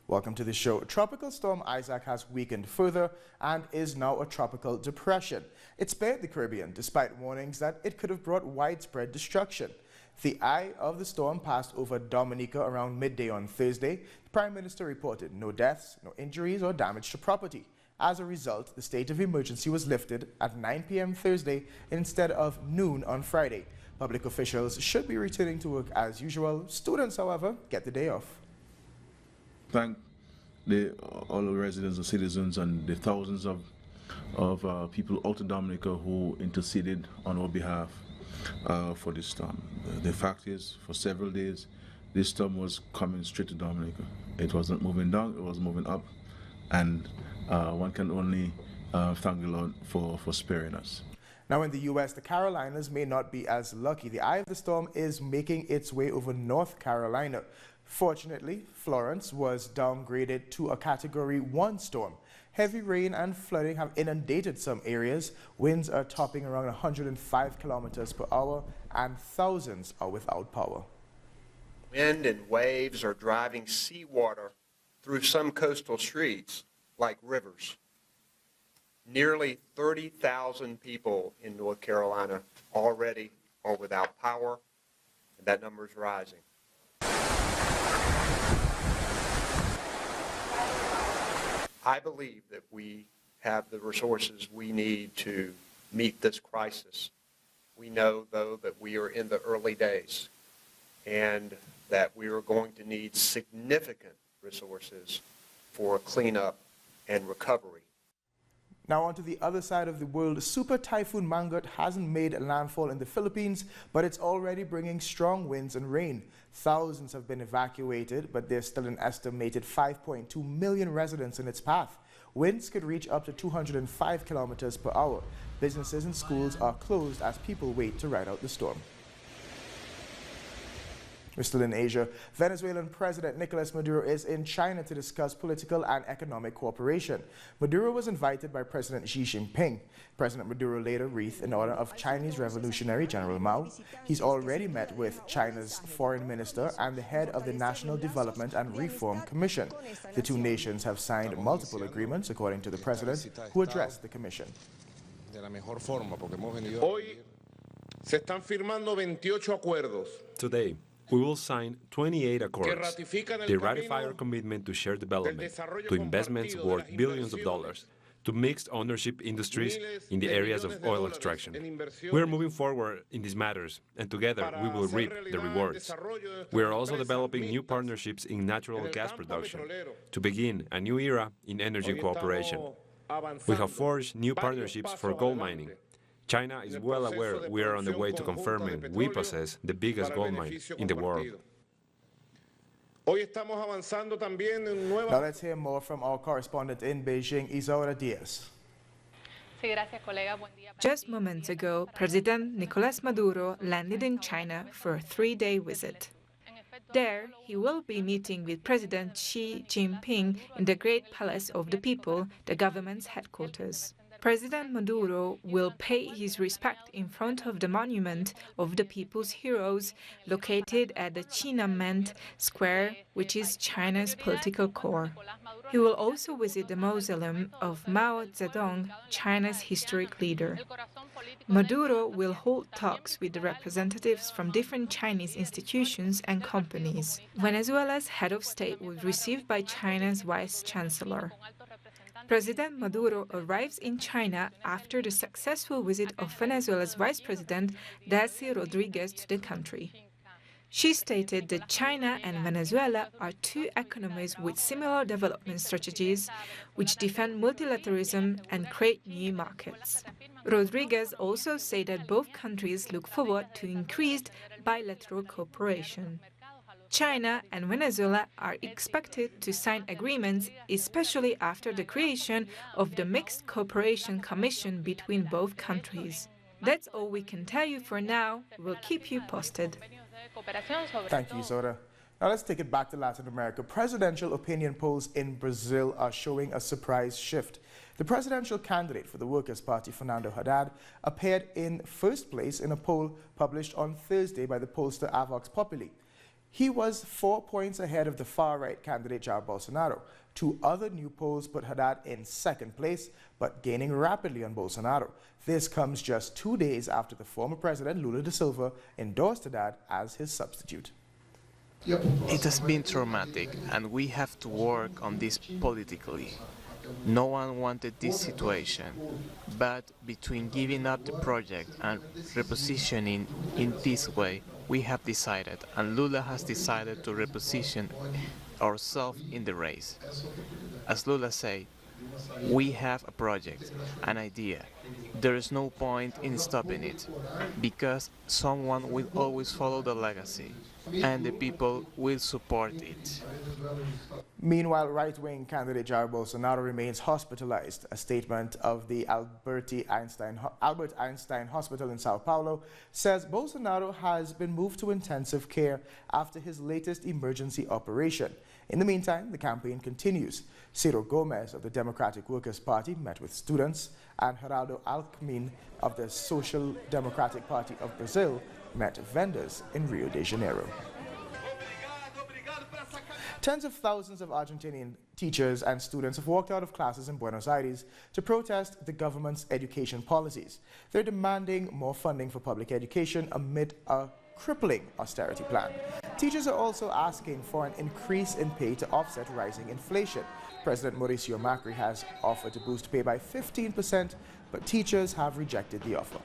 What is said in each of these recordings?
Welcome to the show. Tropical Storm Isaac has weakened further and is now a tropical depression. It spared the Caribbean despite warnings that it could have brought widespread destruction. The eye of the storm passed over Dominica around midday on Thursday. The Prime Minister reported no deaths, no injuries or damage to property. As a result, the state of emergency was lifted at 9 p.m. Thursday instead of noon on Friday. Public officials should be returning to work as usual. Students, however, get the day off. Thank all the residents and citizens and the thousands of people out in Dominica who interceded on our behalf for this storm. The fact is, for several days, this storm was coming straight to Dominica. It wasn't moving down, it was moving up, and one can only thank the Lord for sparing us. Now in the U.S., the Carolinas may not be as lucky. The eye of the storm is making its way over North Carolina. Fortunately, Florence was downgraded to a Category 1 storm. Heavy rain and flooding have inundated some areas. Winds are topping around 105 kilometers per hour and thousands are without power. Wind and waves are driving seawater through some coastal streets like rivers. Nearly 30,000 people in North Carolina already are without power, and that number is rising. I believe that we have the resources we need to meet this crisis. We know, though, that we are in the early days and that we are going to need significant resources for cleanup and recovery. Now on to the other side of the world. Super Typhoon Mangkhut hasn't made landfall in the Philippines, but it's already bringing strong winds and rain. Thousands have been evacuated, but there's still an estimated 5.2 million residents in its path. Winds could reach up to 205 kilometers per hour. Businesses and schools are closed as people wait to ride out the storm. We're still in Asia. Venezuelan President Nicolas Maduro is in China to discuss political and economic cooperation. Maduro was invited by President Xi Jinping. President Maduro laid a wreath in honor of Chinese Revolutionary General Mao. He's already met with China's foreign minister and the head of the National Development and Reform Commission. The two nations have signed multiple agreements, according to the president, who addressed the commission. Today, we will sign 28 accords. They ratify our commitment to shared development, to investments worth billions of dollars, to mixed ownership industries in the areas of oil extraction. We are moving forward in these matters, and together we will reap the rewards. We are also developing new partnerships in natural gas production to begin a new era in energy cooperation. We have forged new partnerships for gold mining. China is well aware we are on the way to confirming we possess the biggest gold mine in the world. Now let's hear more from our correspondent in Beijing, Isaura Diaz. Just moments ago, President Nicolas Maduro landed in China for a 3-day visit. There, he will be meeting with President Xi Jinping in the Great Palace of the People, the government's headquarters. President Maduro will pay his respect in front of the monument of the people's heroes located at the Tiananmen Square, which is China's political core. He will also visit the mausoleum of Mao Zedong, China's historic leader. Maduro will hold talks with the representatives from different Chinese institutions and companies. Venezuela's head of state was received by China's vice-chancellor. President Maduro arrives in China after the successful visit of Venezuela's Vice President Delcy Rodriguez to the country. She stated that China and Venezuela are two economies with similar development strategies which defend multilateralism and create new markets. Rodriguez also said that both countries look forward to increased bilateral cooperation. China and Venezuela are expected to sign agreements, especially after the creation of the Mixed Cooperation Commission between both countries. That's all we can tell you for now. We'll keep you posted. Thank you, Zora. Now let's take it back to Latin America. Presidential opinion polls in Brazil are showing a surprise shift. The presidential candidate for the Workers' Party, Fernando Haddad, appeared in first place in a poll published on Thursday by the pollster Avox Populi. He was 4 points ahead of the far-right candidate Jair Bolsonaro. 2 other new polls put Haddad in second place, but gaining rapidly on Bolsonaro. This comes just 2 days after the former president, Lula da Silva, endorsed Haddad as his substitute. It has been traumatic, and we have to work on this politically. No one wanted this situation, but between giving up the project and repositioning in this way, we have decided, and Lula has decided to reposition ourselves in the race. As Lula said, we have a project, an idea. There is no point in stopping it, because someone will always follow the legacy, and the people will support it. Meanwhile, right-wing candidate Jair Bolsonaro remains hospitalized. A statement of the Albert Einstein Hospital in Sao Paulo says Bolsonaro has been moved to intensive care after his latest emergency operation. In the meantime, the campaign continues. Ciro Gomes of the Democratic Workers' Party met with students, and Geraldo Alckmin of the Social Democratic Party of Brazil met vendors in Rio de Janeiro. Tens of thousands of Argentinian teachers and students have walked out of classes in Buenos Aires to protest the government's education policies. They're demanding more funding for public education amid a crippling austerity plan. Teachers are also asking for an increase in pay to offset rising inflation. President Mauricio Macri has offered to boost pay by 15%, but teachers have rejected the offer.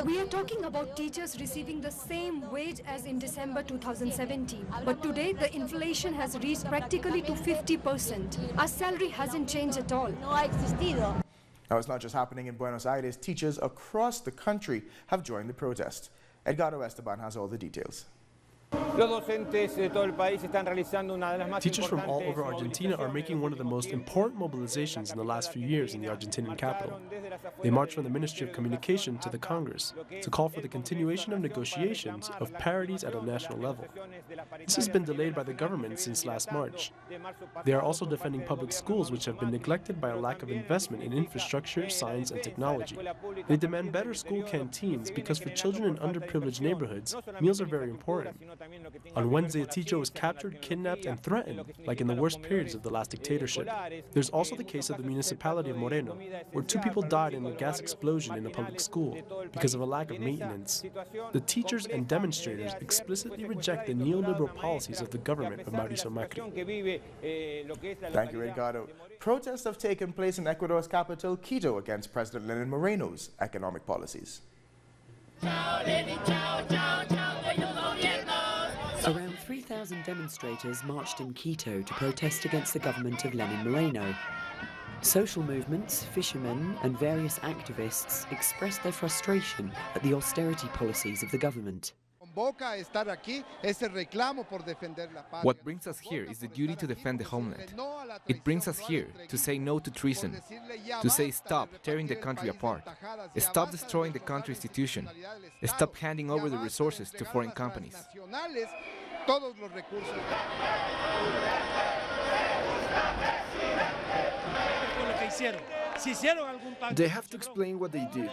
We are talking about teachers receiving the same wage as in December 2017. But today, the inflation has reached practically to 50%. Our salary hasn't changed at all. Now, it's not just happening in Buenos Aires. Teachers across the country have joined the protest. Edgardo Esteban has all the details. Teachers from all over Argentina are making one of the most important mobilizations in the last few years in the Argentinian capital. They marched from the Ministry of Communication to the Congress to call for the continuation of negotiations of parities at a national level. This has been delayed by the government since last March. They are also defending public schools, which have been neglected by a lack of investment in infrastructure, science, and technology. They demand better school canteens because for children in underprivileged neighborhoods, meals are very important. On Wednesday, a teacher was captured, kidnapped, and threatened, like in the worst periods of the last dictatorship. There's also the case of the municipality of Moreno, where 2 people died in a gas explosion in a public school because of a lack of maintenance. The teachers and demonstrators explicitly reject the neoliberal policies of the government of Mauricio Macri. Thank you, Edgardo. Protests have taken place in Ecuador's capital, Quito, against President Lenin Moreno's economic policies. Around 3,000 demonstrators marched in Quito to protest against the government of Lenin Moreno. Social movements, fishermen, and various activists expressed their frustration at the austerity policies of the government. What brings us here is the duty to defend the homeland. It brings us here to say no to treason, to say stop tearing the country apart, stop destroying the country institution, stop handing over the resources to foreign companies. They have to explain what they did.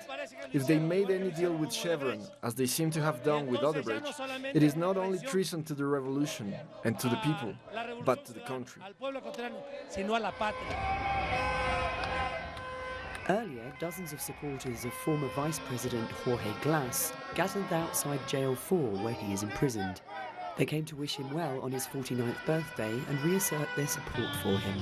If they made any deal with Chevron, as they seem to have done with Odebrecht, it is not only treason to the revolution and to the people, but to the country. Earlier, dozens of supporters of former Vice President Jorge Glass gathered outside Jail 4, where he is imprisoned. They came to wish him well on his 49th birthday and reassert their support for him.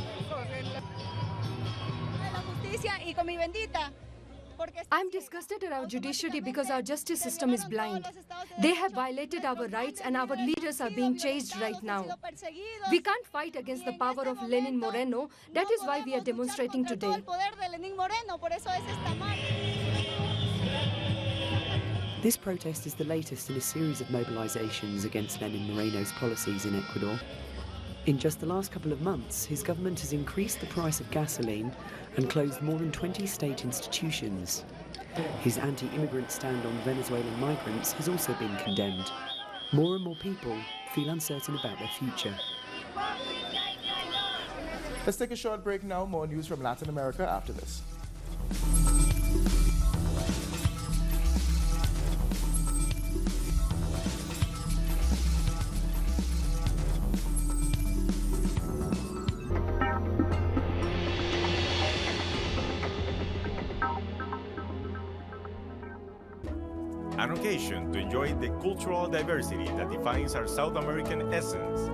I'm disgusted at our judiciary because our justice system is blind. They have violated our rights and our leaders are being chased right now. We can't fight against the power of Lenin Moreno. That is why we are demonstrating today. This protest is the latest in a series of mobilizations against Lenin Moreno's policies in Ecuador. In just the last couple of months, his government has increased the price of gasoline and closed more than 20 state institutions. His anti-immigrant stand on Venezuelan migrants has also been condemned. More and more people feel uncertain about their future. Let's take a short break now. More news from Latin America after this. an occasion to enjoy the cultural diversity that defines our South American essence.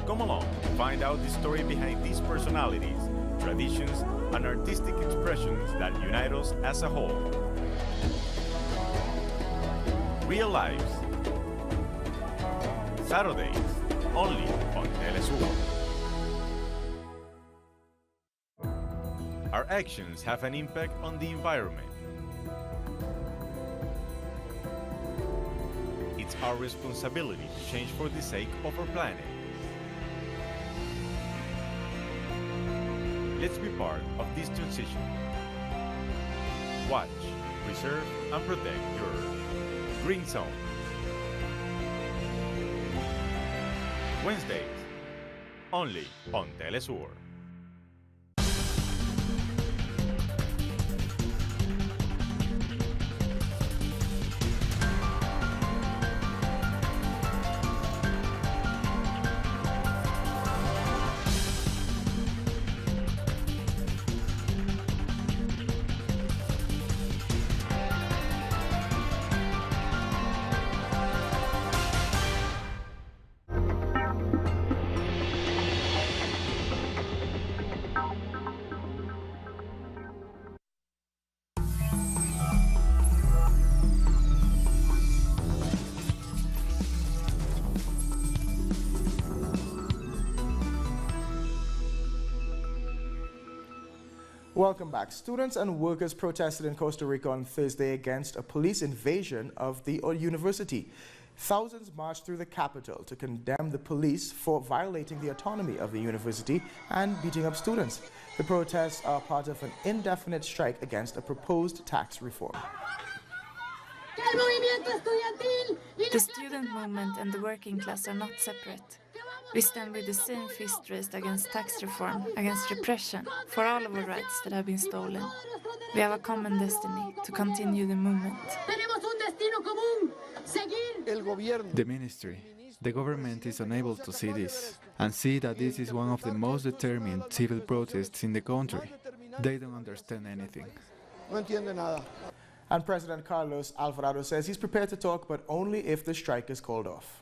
Come along and find out the story behind these personalities, traditions, and artistic expressions that unite us as a whole. Real Lives. Saturdays, only on Telesur. Our actions have an impact on the environment. It's our responsibility to change for the sake of our planet. Let's be part of this transition. Watch, preserve, and protect your Green Zone. Wednesdays, only on Telesur. Welcome back. Students and workers protested in Costa Rica on Thursday against a police invasion of the university. Thousands marched through the capital to condemn the police for violating the autonomy of the university and beating up students. The protests are part of an indefinite strike against a proposed tax reform. The student movement and the working class are not separate. We stand with the same fist raised against tax reform, against repression, for all of our rights that have been stolen. We have a common destiny to continue the movement. The ministry, the government is unable to see this and see that this is one of the most determined civil protests in the country. They don't understand anything. And President Carlos Alvarado says he's prepared to talk, but only if the strike is called off.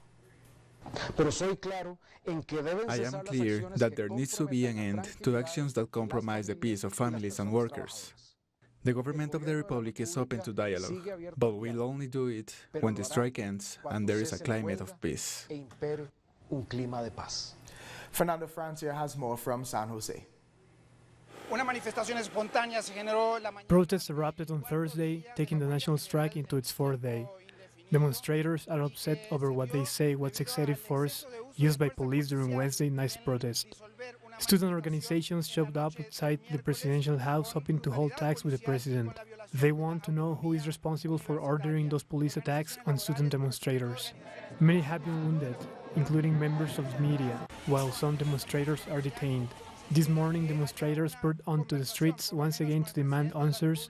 I am clear that there needs to be an end to actions that compromise the peace of families and workers. The government of the Republic is open to dialogue, but we'll only do it when the strike ends and there is a climate of peace. Fernando Francia has more from San Jose. Protests erupted on Thursday, taking the national strike into its fourth day. Demonstrators are upset over what they say was excessive force used by police during Wednesday night's protest. Student organizations showed up outside the presidential house hoping to hold talks with the president. They want to know who is responsible for ordering those police attacks on student demonstrators. Many have been wounded, including members of the media, while some demonstrators are detained. This morning, demonstrators poured onto the streets once again to demand answers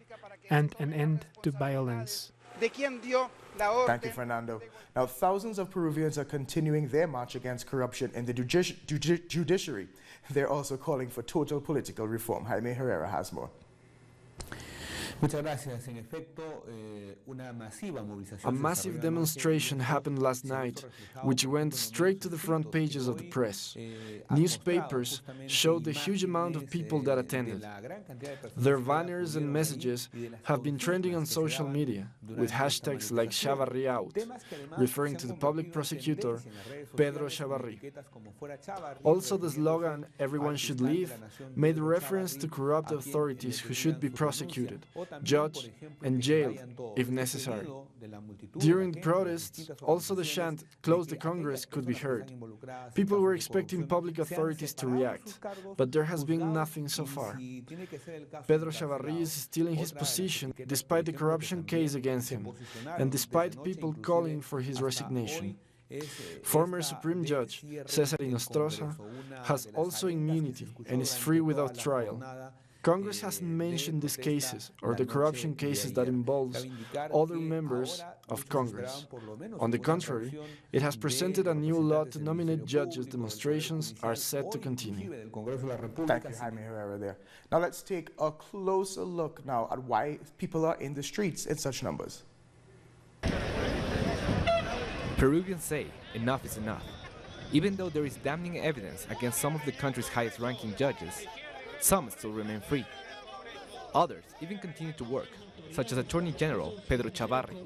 and an end to violence. Thank you, Fernando. Now, thousands of Peruvians are continuing their march against corruption in the judiciary. They're also calling for total political reform. Jaime Herrera has more. A massive demonstration happened last night, which went straight to the front pages of the press. Newspapers showed the huge amount of people that attended. Their banners and messages have been trending on social media, with hashtags like Chavarri out, referring to the public prosecutor, Pedro Chavarri. Also, the slogan, "Everyone should leave," made reference to corrupt authorities who should be prosecuted, judged, and jailed if necessary. During the protests, also the chant, "Close the Congress," could be heard. People were expecting public authorities to react, but there has been nothing so far. Pedro Chavarri is still in his position despite the corruption case against him, and despite people calling for his resignation. Former Supreme Judge Cesar Inostroza has also immunity and is free without trial. Congress hasn't mentioned these cases or the corruption cases that involves other members of Congress. On the contrary, it has presented a new law to nominate judges. Demonstrations are set to continue. Thank you, Jaime Herrera there. Now let's take a closer look now at why people are in the streets in such numbers. Peruvians say enough is enough. Even though there is damning evidence against some of the country's highest-ranking judges, some still remain free. Others even continue to work, such as Attorney General Pedro Chavarri.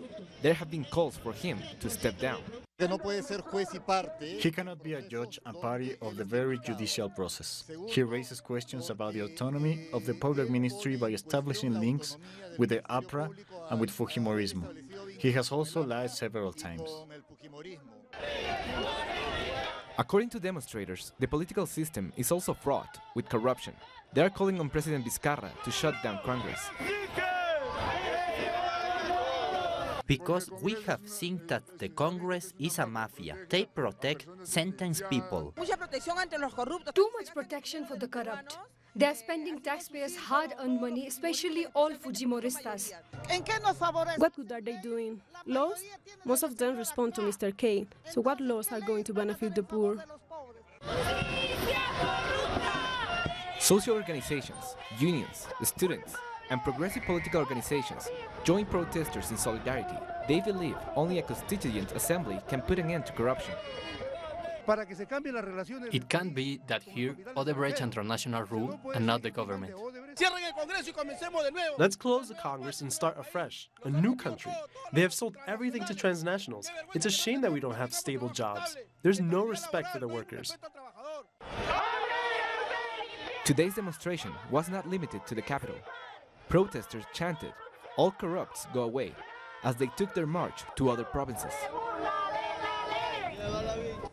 There have been calls for him to step down. He cannot be a judge and party of the very judicial process. He raises questions about the autonomy of the public ministry by establishing links with the APRA and with Fujimorismo. He has also lied several times. According to demonstrators, the political system is also fraught with corruption. They are calling on President Vizcarra to shut down Congress. Because we have seen that the Congress is a mafia. They protect sentenced people. Too much protection for the corrupt. They are spending taxpayers' hard-earned money, especially all Fujimoristas. What good are they doing? Laws? Most of them respond to Mr. K. So what laws are going to benefit the poor? Social organizations, unions, students, and progressive political organizations join protesters in solidarity. They believe only a constituent assembly can put an end to corruption. It can't be that here Odebrecht and transnational rule and not the government. Let's close the Congress and start afresh, a new country. They have sold everything to transnationals. It's a shame that we don't have stable jobs. There's no respect for the workers. Today's demonstration was not limited to the capital. Protesters chanted, "All corrupts go away," as they took their march to other provinces.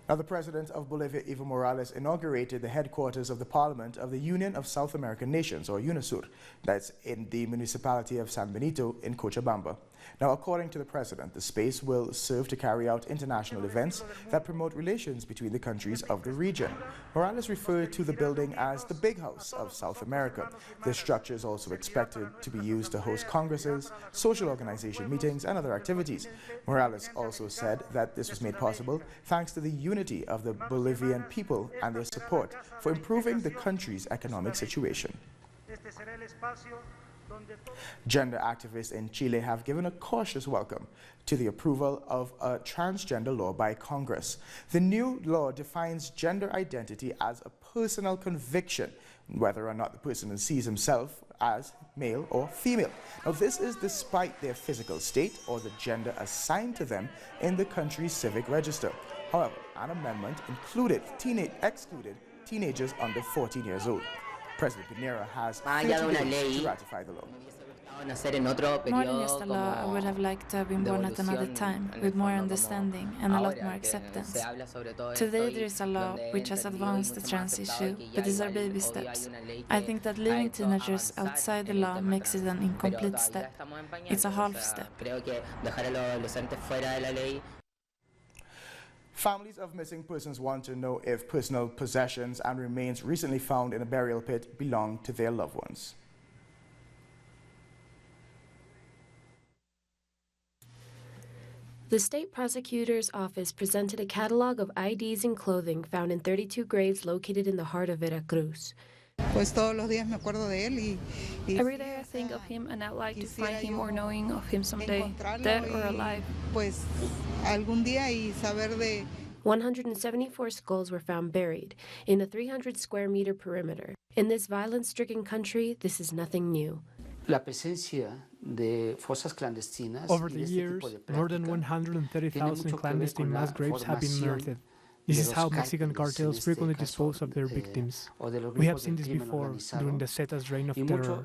Now, the president of Bolivia, Evo Morales, inaugurated the headquarters of the Parliament of the Union of South American Nations, or UNASUR, that's in the municipality of San Benito in Cochabamba. Now, according to the president, the space will serve to carry out international events that promote relations between the countries of the region. Morales referred to the building as the Big House of South America. This structure is also expected to be used to host congresses, social organization meetings, and other activities. Morales also said that this was made possible thanks to the unity of the Bolivian people and their support for improving the country's economic situation. Gender activists in Chile have given a cautious welcome to the approval of a transgender law by Congress. The new law defines gender identity as a personal conviction, whether or not the person sees himself as male or female. Now, this is despite their physical state or the gender assigned to them in the country's civic register. However, an amendment excluded teenagers under 14 years old. President Pinera has 30 days to ratify the law. More than just a law, I would have liked to have been born at another time, with more understanding and a lot more acceptance. Today there is a law which has advanced the trans issue, but these are baby steps. I think that leaving teenagers outside the law makes it an incomplete step. It's a half step. Families of missing persons want to know if personal possessions and remains recently found in a burial pit belong to their loved ones. The state prosecutor's office presented a catalog of IDs and clothing found in 32 graves located in the heart of Veracruz. Every day I think of him and I'd like to find him or knowing of him someday, dead or alive. 174 skulls were found buried in a 300 square meter perimeter. In this violence-stricken country, this is nothing new. Over the years, more than 130,000 clandestine mass graves have been unearthed. This is how Mexican cartels frequently dispose of their victims. We have seen this before during the Zetas' reign of terror.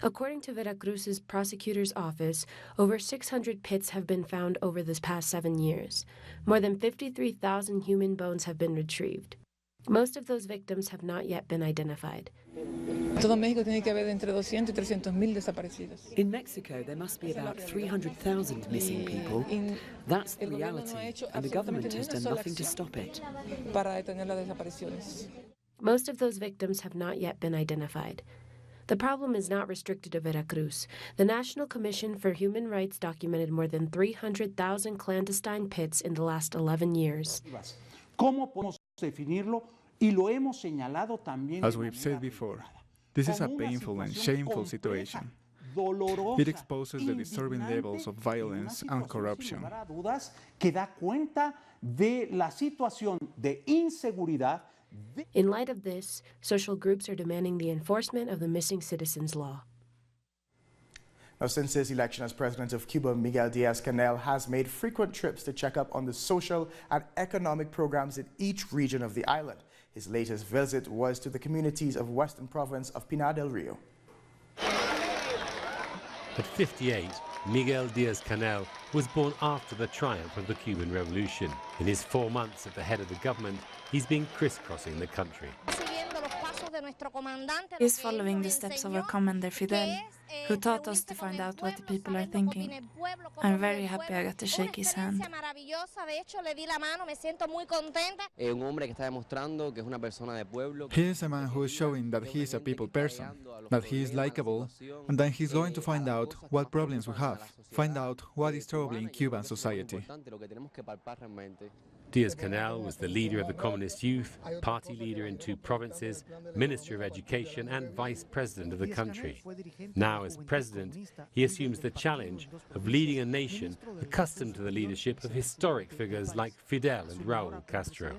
According to Veracruz's prosecutor's office, over 600 pits have been found over the past 7 years. More than 53,000 human bones have been retrieved. Most of those victims have not yet been identified. In Mexico, there must be about 300,000 missing people. That's the reality, and the government has done nothing to stop it. Most of those victims have not yet been identified. The problem is not restricted to Veracruz. The National Commission for Human Rights documented more than 300,000 clandestine pits in the last 11 years. As we've said before, this is a painful and shameful situation. It exposes the disturbing levels of violence and corruption. In light of this, social groups are demanding the enforcement of the Missing Citizens Law. Now, since his election as president of Cuba, Miguel Diaz-Canel has made frequent trips to check up on the social and economic programs in each region of the island. His latest visit was to the communities of Western Province of Pinar del Rio. At 58, Miguel Diaz-Canel was born after the triumph of the Cuban Revolution. In his 4 months at the head of the government, he's been crisscrossing the country. He's following the steps of our commander Fidel, who taught us to find out what the people are thinking. I'm very happy I got to shake his hand. He is a man who is showing that he is a people person, that he is likable, and that he's going to find out what problems we have, find out what is troubling Cuban society. Diaz-Canel was the leader of the Communist Youth, party leader in 2 provinces, Minister of Education and Vice President of the country. Now, as president, he assumes the challenge of leading a nation accustomed to the leadership of historic figures like Fidel and Raúl Castro.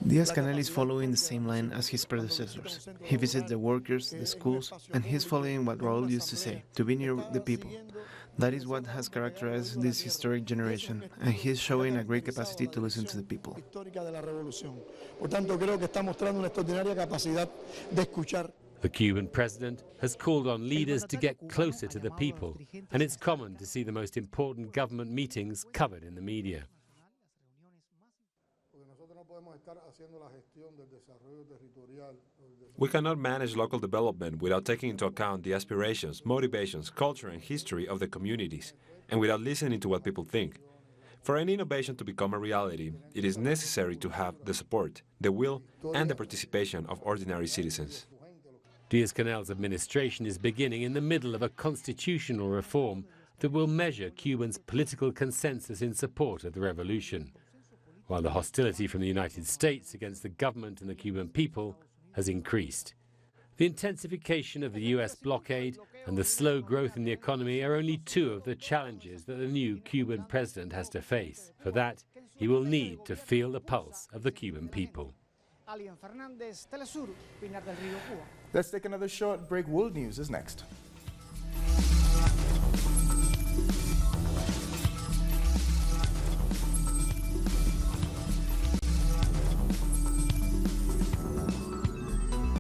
Diaz-Canel is following the same line as his predecessors. He visits the workers, the schools, and he's following what Raúl used to say, to be near the people. That is what has characterized this historic generation, and he is showing a great capacity to listen to the people. The Cuban president has called on leaders to get closer to the people, and it's common to see the most important government meetings covered in the media. We cannot manage local development without taking into account the aspirations, motivations, culture and history of the communities, and without listening to what people think. For any innovation to become a reality, it is necessary to have the support, the will and the participation of ordinary citizens. Diaz-Canel's administration is beginning in the middle of a constitutional reform that will measure Cubans' political consensus in support of the revolution, while the hostility from the United States against the government and the Cuban people has increased. The intensification of the US blockade and the slow growth in the economy are only 2 of the challenges that the new Cuban president has to face. For that, he will need to feel the pulse of the Cuban people. Let's take another short break. World News is next.